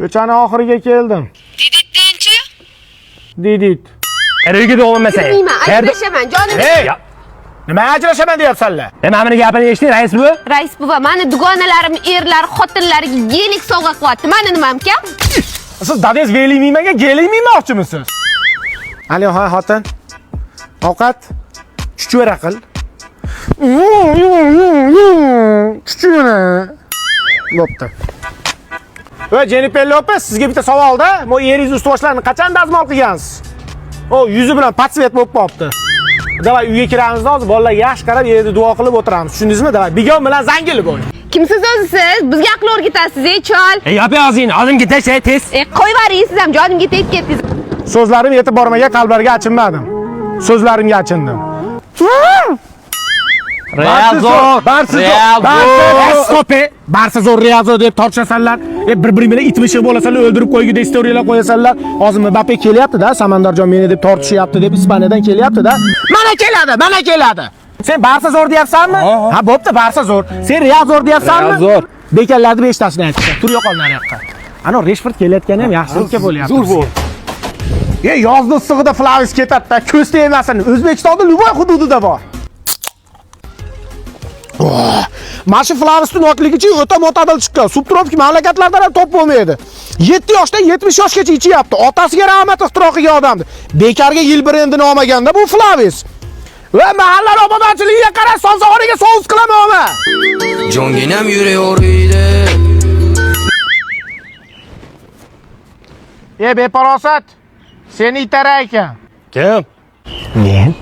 Ko'chani oxiriga keldim. Diditdenchi? Didit. Erga bo'lmasa. Bilmayman, ajrashaman, jonim. Hey! Nima ajrashaman deyapsanlar? Mana meni gapini eshiting, rais bu. Rais buva, meni dugonalarim, erlar, xotinlariga yelik sovg'a qilyapti. Meni nimam kam? Siz dadangiz velimiymaga gelimiymoqchimisiz? Aliyoha xotin. Ovqat chuchvara qil. Chuchvara. Bo'pti. Va Jennifer Lopez, sizga bitta savolda, mo eringiz ust-boshlarini qachon dazmol qilgansiz? O yuzi bilan patsvet bo'lib qopti. Davay uyga kiramiz hozir, bolalarga yaxshi qarab, yerda duo qilib o'tiramiz. Tushundingizmi? Davay, bigon bilan zangilib bo'ling. Kimsiz o'zi siz? Bizga aql o'rgatasiz, chol. Yop yozing, hozim ketash, tez. Qo'yvaring siz ham, jonimga tegib ketdingiz. So'zlarim yetib bormagan qalblarga achinmadim. So'zlarimga achindim. Barsa zo'r Riyazo deb tortishasanlar. Bir-biring bilan itmishib bo'lasanlar, o'ldirib qo'ygida istoriyalar qo'yasanlar. Hozir Mbappe kelyapti-da, Samandarjon meni deb tortishyapti deb Ispaniyadan kelyapti-da. Mana keladi. Sen Barsa zo'r deyapsanmi? Ha, bo'pti, Barsa zo'r. Sen Real zo'r deyapsanmi? Zo'r. Bekanlarni 5 tasini aytdi. Tur yo'qol nariyoqqa. Ana Rashford kelayotgani ham yaxshilikka bo'lyapti. Zo'r bo'l. Yozni issig'ida Flavis ketadi-da, ko'z tegmasin. O'zbekistonda Luboy hududida bor. Mana shu Flavisning nokligicha o'ta mo'tadil chiqqan. Subtropik mamlakatlardan ham top bo'lmaydi. 7 yoshdan 70 yoshgacha ichyapti. Otasiga rahmat ixtiro qilgan odamdi. Bekarga yil brendini olmaganda bu Flavis. Va mahalla obodonchiligiga qarab sonzog'oniga sous qilamanmi? Jonginam yuraverdi. Beparosat. Seni itarar ekan. Kim? Men.